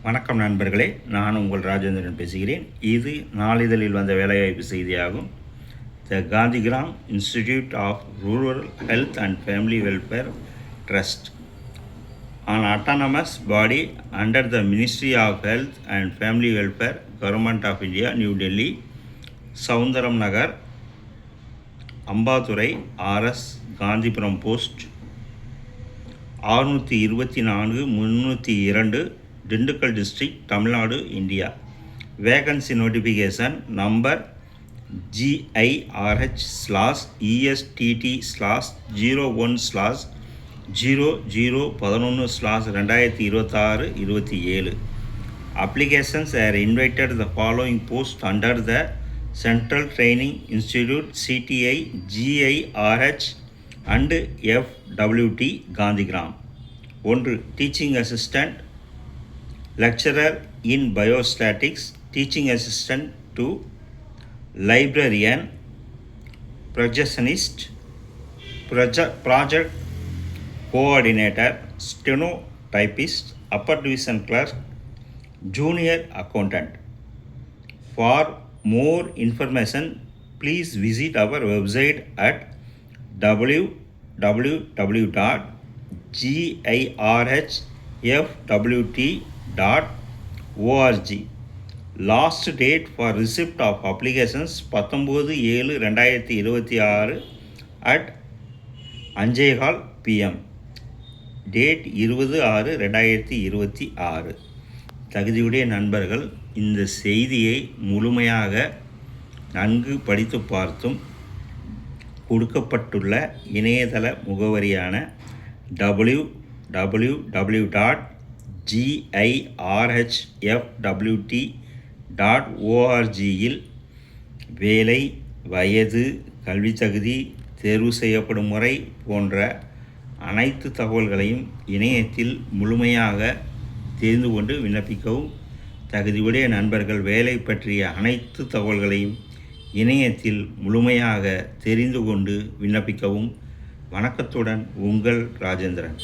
வணக்கம் நண்பர்களே, நான் உங்கள் ராஜேந்திரன் பேசுகிறேன். இது நாளிதழில் வந்த வேலைவாய்ப்பு செய்தியாகும். The Gandhigram institute of rural health and family welfare trust, an autonomous body under the Ministry of Health and Family Welfare, Government of India, New Delhi, Soundaram Nagar, அம்பாதுரை, RS, Gandhipuram post 624 302, Dindigul district, Tamil Nadu, India. Vacancy notification number GIRH/ESTT/0011/2026-27. Applications are invited the following posts under the Central Training Institute CTI GIRH and FWT Gandhigram. 1. Teaching Assistant, Lecturer in Biostatics, Teaching Assistant to Librarian, Projectionist, Project Coordinator, Stenotypist, Upper Division Clerk, Junior Accountant. For more information, please visit our website at www.girhfwt.org. Last date for receipt of applications 19/7/2026 at 5:15 PM. Date 20/6/2026. தகுதியுடைய நண்பர்கள் இந்த செய்தியை முழுமையாக நன்கு படித்து பார்த்தும் கொடுக்கப்பட்டுள்ள இணையதள முகவரியான www.girhfwt.org-இல் வேலை, வயது, கல்வி தகுதி, தேர்வு செய்யப்படும் முறை போன்ற அனைத்து தகவல்களையும் இணையத்தில் முழுமையாக தெரிந்து கொண்டு விண்ணப்பிக்கவும். தகுதியுடைய நண்பர்கள் வேலை பற்றிய அனைத்து தகவல்களையும் இணையத்தில் முழுமையாக தெரிந்து கொண்டு விண்ணப்பிக்கவும். வணக்கத்துடன் உங்கள் ராஜேந்திரன்.